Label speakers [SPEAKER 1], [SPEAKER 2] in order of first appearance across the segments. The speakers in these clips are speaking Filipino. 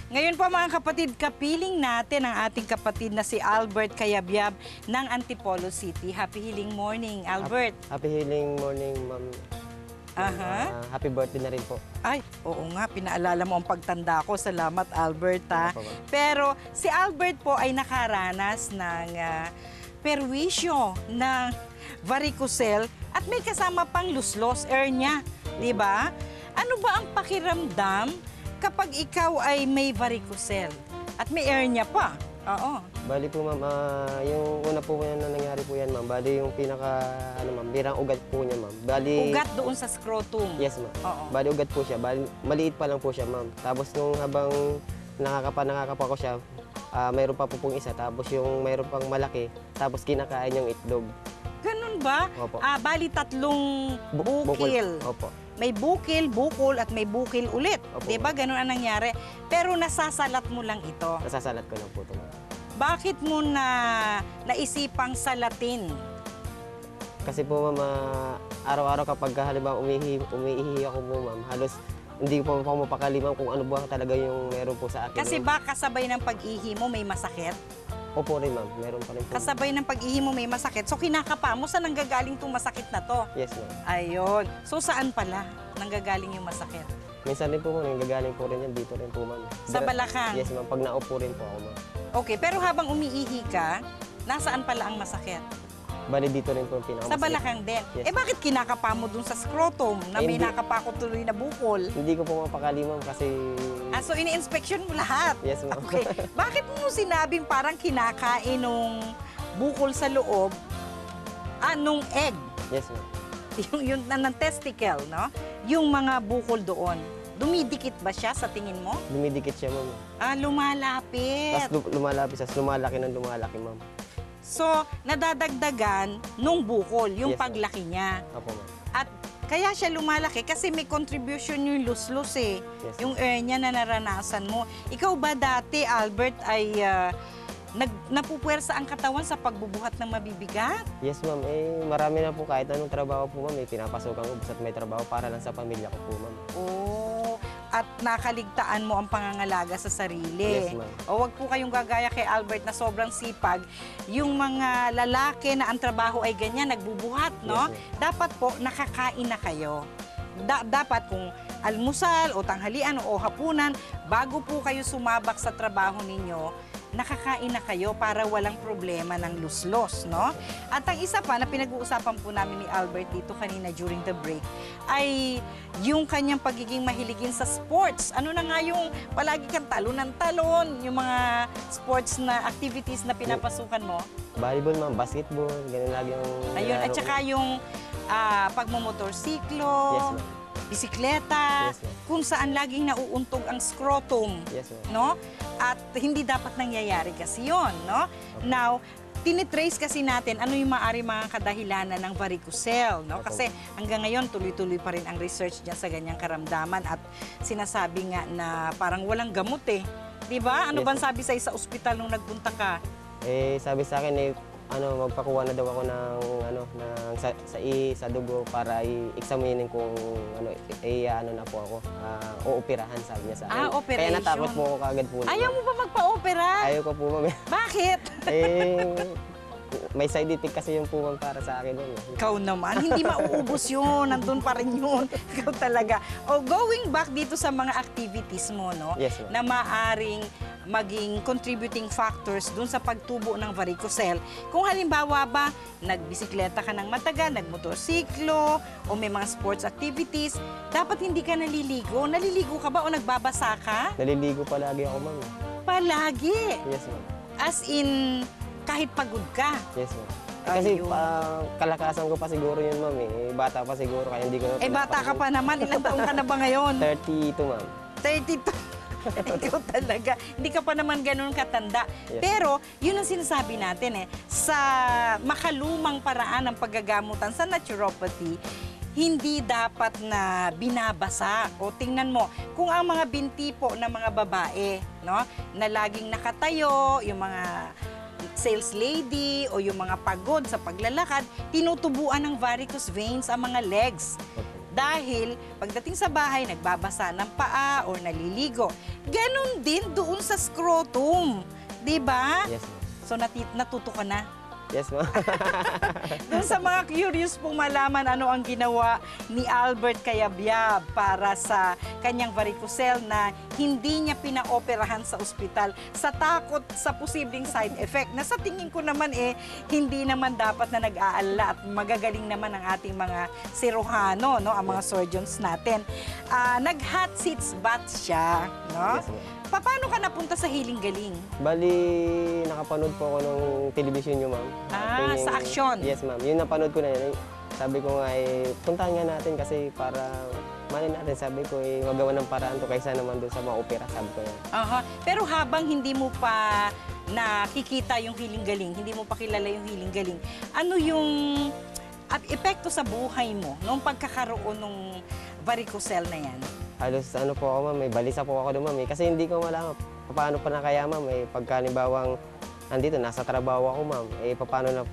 [SPEAKER 1] Ngayon po mga kapatid, kapiling natin ang ating kapatid na si Albert Cayabyab ng Antipolo City. Happy healing morning, Albert.
[SPEAKER 2] Happy healing morning, ma'am. Happy birthday na rin po.
[SPEAKER 1] Ay, oo nga, pinaalala mo ang pagtanda ko. Salamat, Albert, ha? Pero si Albert po ay nakaranas ng perwisyo ng varicocele at may kasama pang luslos, hernia, di ba? Ano ba ang pakiramdam kapag ikaw ay may varicocele at may hernia pa? Oo.
[SPEAKER 2] Bali po, ma'am, yung una po yan na nangyari po yan, ma'am. Bali yung birang ugat po niya, ma'am. Bali,
[SPEAKER 1] ugat doon sa scrotum?
[SPEAKER 2] Yes, ma'am.
[SPEAKER 1] Oo.
[SPEAKER 2] Bali ugat po siya. Bali, maliit pa lang po siya, ma'am. Tapos nung habang nakakapa ko siya, mayroon pa po pong isa. Tapos yung mayroon pang malaki. Tapos kinakain yung itlog.
[SPEAKER 1] Ganun ba?
[SPEAKER 2] Opo.
[SPEAKER 1] Bali tatlong bukil.
[SPEAKER 2] Opo.
[SPEAKER 1] May bukil, bukol, at may bukil ulit.
[SPEAKER 2] Opo,
[SPEAKER 1] diba? Ganun ang nangyari. Pero nasasalat mo lang ito.
[SPEAKER 2] Nasasalat ko lang po ito, ma'am.
[SPEAKER 1] Bakit mo naisipang salatin?
[SPEAKER 2] Kasi po, ma'am, araw-araw kapag halimbawa umiihi ako po, ma'am, halos hindi ko pa mapakali, ma'am, kung ano ba talaga yung meron po sa akin.
[SPEAKER 1] Kasi ba kasabay ng pag-ihi mo may masakit?
[SPEAKER 2] Opo rin, ma'am. Meron pa rin po.
[SPEAKER 1] Kasabay ng pag-ihi mo may masakit. So kinakapa mo, saan nanggagaling itong masakit na to?
[SPEAKER 2] Yes, ma'am.
[SPEAKER 1] Ayun. So saan pala nanggagaling yung masakit?
[SPEAKER 2] Minsan rin po, ma'am, nanggagaling po rin yan. Dito rin po, ma'am.
[SPEAKER 1] Sa balakang?
[SPEAKER 2] Yes, ma'am. Pag naupo rin po ako, ma'am.
[SPEAKER 1] Okay, pero habang umiihi ka, nasaan pala ang masakit?
[SPEAKER 2] Bali, dito rin po yung pinakamasakit.
[SPEAKER 1] Sa balakang din?
[SPEAKER 2] Yes.
[SPEAKER 1] Eh bakit kinakapa mo dun sa scrotum na may nakapa ko tuloy na bukol?
[SPEAKER 2] Hindi ko po mapakali, ma'am, kasi...
[SPEAKER 1] So ini-inspection mo lahat?
[SPEAKER 2] Yes, ma'am.
[SPEAKER 1] Okay. Bakit mo sinabing parang kinakain nung bukol sa loob, nung egg?
[SPEAKER 2] Yes, ma'am.
[SPEAKER 1] Yung ng testicle, no? Yung mga bukol doon. Dumidikit ba siya sa tingin mo?
[SPEAKER 2] Dumidikit siya, ma'am.
[SPEAKER 1] Lumalapit.
[SPEAKER 2] Tapos lumalapis, tapos lumalaki ng lumalaki, ma'am.
[SPEAKER 1] So, nadadagdagan nung bukol, yung
[SPEAKER 2] Yes,
[SPEAKER 1] paglaki niya.
[SPEAKER 2] Opo, ma'am.
[SPEAKER 1] At kaya siya lumalaki kasi may contribution yung luslus eh.
[SPEAKER 2] Yes,
[SPEAKER 1] yung hernia na naranasan mo. Ikaw ba dati, Albert, ay napupuwersa ang katawan sa pagbubuhat ng mabibigat?
[SPEAKER 2] Yes, ma'am. Eh, marami na po kahit anong trabaho po, ma'am. Pinapasukan ko basta't may trabaho para lang sa pamilya ko po, ma'am.
[SPEAKER 1] At nakaligtaan mo ang pangangalaga sa sarili.
[SPEAKER 2] Yes, ma'am.
[SPEAKER 1] O wag po kayong gagaya kay Albert na sobrang sipag. Yung mga lalaki na ang trabaho ay ganyan, nagbubuhat, no?
[SPEAKER 2] Yes,
[SPEAKER 1] dapat po nakakain na kayo. Dapat kung almusal o tanghalian o hapunan, bago po kayo sumabak sa trabaho ninyo, nakakain na kayo para walang problema ng luslos, no? At ang isa pa na pinag-uusapan po namin ni Albert dito kanina during the break ay yung kanyang pagiging mahiligin sa sports. Ano na nga yung palagi kang talon ng talon, yung mga sports na activities na pinapasukan mo?
[SPEAKER 2] Volleyball, ma'am. Basketball. Ganun lagi yung...
[SPEAKER 1] Ayun, at saka yung pagmumotorsiklo,
[SPEAKER 2] Yes, ma'am.
[SPEAKER 1] bisikleta,
[SPEAKER 2] Yes, ma'am.
[SPEAKER 1] kung saan laging nauuntog ang scrotum.
[SPEAKER 2] Yes, ma'am.
[SPEAKER 1] No? At hindi dapat nangyayari kasi yon, no? Now, tinitrace kasi natin ano yung maaari mga kadahilanan ng varicocele, no? Kasi hanggang ngayon tuloy-tuloy pa rin ang research diyan sa ganyang karamdaman at sinasabi nga na parang walang gamot eh. 'Di ba? Ano
[SPEAKER 2] Yes,
[SPEAKER 1] bang sabi sa ospital nung nagpunta ka?
[SPEAKER 2] Eh, sabi sa akin, magpakuha na daw ako sa dugo para i-examinin kung na po ako. Ooperahan, sabi niya sa akin.
[SPEAKER 1] Operation.
[SPEAKER 2] Kaya natakot po ako kagad po.
[SPEAKER 1] Ayaw mo ba magpa-opera?
[SPEAKER 2] Ayaw ko po, ma'am.
[SPEAKER 1] Bakit?
[SPEAKER 2] May side effect kasi yung po, ma'am, para sa akin.
[SPEAKER 1] Ikaw naman, hindi mauubos yun. Nandun pa rin yun. Ikaw talaga. Going back dito sa mga activities mo, no?
[SPEAKER 2] Yes, ma'am.
[SPEAKER 1] Na maaring maging contributing factors dun sa pagtubo ng varicocele. Kung halimbawa ba, nagbisikleta ka ng matagal, nagmotorsiklo, o may mga sports activities, dapat hindi ka naliligo. Naliligo ka ba o nagbabasa ka?
[SPEAKER 2] Naliligo palagi ako, ma'am.
[SPEAKER 1] Palagi?
[SPEAKER 2] Yes, ma'am.
[SPEAKER 1] As in, kahit pagod ka?
[SPEAKER 2] Yes, ma'am. Kasi
[SPEAKER 1] Ayun.
[SPEAKER 2] kalakasan ko pa siguro yun, ma'am. Bata pa siguro, kaya hindi ko na...
[SPEAKER 1] Bata ka pa naman. Ilang taong ka na ba ngayon?
[SPEAKER 2] 32, ma'am.
[SPEAKER 1] 32. Ikaw talaga. Hindi ka pa naman ganun katanda.
[SPEAKER 2] Yes.
[SPEAKER 1] Pero, yun ang sinasabi natin sa makalumang paraan ng paggagamutan sa naturopathy, hindi dapat na binabasa. O tingnan mo, kung ang mga binti po ng mga babae, no, na laging nakatayo, yung mga sales lady o yung mga pagod sa paglalakad, tinutubuan ng varicose veins ang mga legs. Dahil pagdating sa bahay, nagbabasa ng paa or naliligo. Ganon din doon sa scrotum. 'Di ba?
[SPEAKER 2] Yes, ma'am.
[SPEAKER 1] So natuto ka na.
[SPEAKER 2] Yes, ma'am.
[SPEAKER 1] Doon sa mga curious pong malaman ano ang ginawa ni Albert Cayabyab para sa kanyang varicocele na hindi niya pinaoperahan sa ospital sa takot sa posibleng side effect. Na sa tingin ko naman hindi naman dapat na nag-aalala at magagaling naman ang ating mga siruhano, no, ang mga surgeons natin. Nag-hot seats bath siya, no?
[SPEAKER 2] Yes, ma'am.
[SPEAKER 1] Paano ka napunta sa Hiling Galing?
[SPEAKER 2] Bali, nakapanood po ako ng television nyo, ma'am.
[SPEAKER 1] Sa aksyon.
[SPEAKER 2] Yes, ma'am. Yung napanood ko na yun. Sabi ko nga, puntahan nga natin kasi para malay natin. Sabi ko, magawa ng paraan to kaysa naman doon sa mga opera. Sabi ko yan.
[SPEAKER 1] Aha. Pero habang hindi mo pa nakikita yung Hiling Galing, hindi mo pa kilala yung Hiling Galing, ano yung epekto sa buhay mo nung pagkakaroon ng varicocele na yan?
[SPEAKER 2] Halos ano po ako, ma'am, may balisa po ako doon, ma'am. Kasi hindi ko malaman paano pa na kaya, ma'am. Pagkanibawang nandito, nasa trabaho ako, ma'am. Paano ng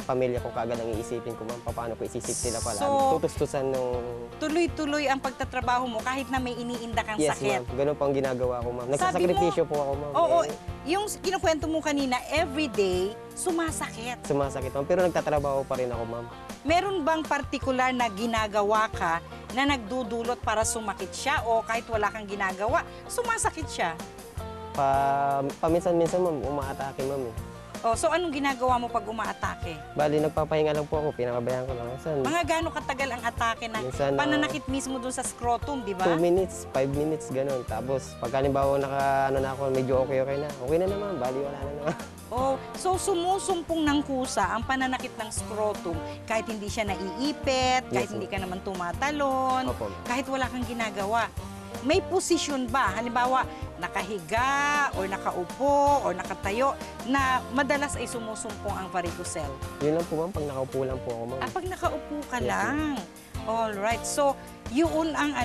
[SPEAKER 2] pamilya ko kagad ang iisipin ko, ma'am. Paano ko isisip sila pala.
[SPEAKER 1] So,
[SPEAKER 2] tutustusan nung...
[SPEAKER 1] Tuloy-tuloy ang pagtatrabaho mo kahit na may iniinda kang
[SPEAKER 2] Yes,
[SPEAKER 1] sakit.
[SPEAKER 2] ma'am. Ganun po ang ginagawa ko, ma'am.
[SPEAKER 1] Sabi
[SPEAKER 2] Nagsasakripisyo po ako, ma'am.
[SPEAKER 1] Oo, yung kinukwento mo kanina, everyday, sumasakit.
[SPEAKER 2] Sumasakit, ma'am. Pero nagtatrabaho pa rin ako, ma'am.
[SPEAKER 1] Meron bang partikular na ginagawa ka na nagdudulot para sumakit siya o kahit wala kang ginagawa, sumasakit siya?
[SPEAKER 2] Paminsan-minsan, ma'am, umaatake, ma'am.
[SPEAKER 1] Oh, so anong ginagawa mo pag umaatake?
[SPEAKER 2] Bali, nagpapahinga lang po ako. Pinababayaan ko lang. Minsan,
[SPEAKER 1] Mga gaano katagal ang atake na
[SPEAKER 2] Minsan,
[SPEAKER 1] pananakit mismo doon sa scrotum, di ba?
[SPEAKER 2] 2 minutes, 5 minutes, ganun. Tapos, pagka halimbawa na ako, medyo okay na. Okay na naman, bali, wala na naman.
[SPEAKER 1] Oh, so sumusumpong ng kusa ang pananakit ng scrotum kahit hindi siya naiipit, kahit
[SPEAKER 2] Yes,
[SPEAKER 1] hindi ka naman tumatalon,
[SPEAKER 2] Opo, ma'am.
[SPEAKER 1] kahit wala kang ginagawa. May posisyon ba? Halimbawa, nakahiga or nakaupo or nakatayo na madalas ay sumusumpong ang varicocele?
[SPEAKER 2] Yun lang po, ma'am, pag nakaupo lang po ako, ma'am.
[SPEAKER 1] Pag nakaupo ka
[SPEAKER 2] Yes,
[SPEAKER 1] lang. Alright. So, yun ang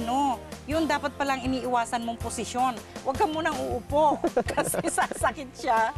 [SPEAKER 1] yun dapat palang iniiwasan mong posisyon. Huwag ka munang uupo kasi sasakit siya.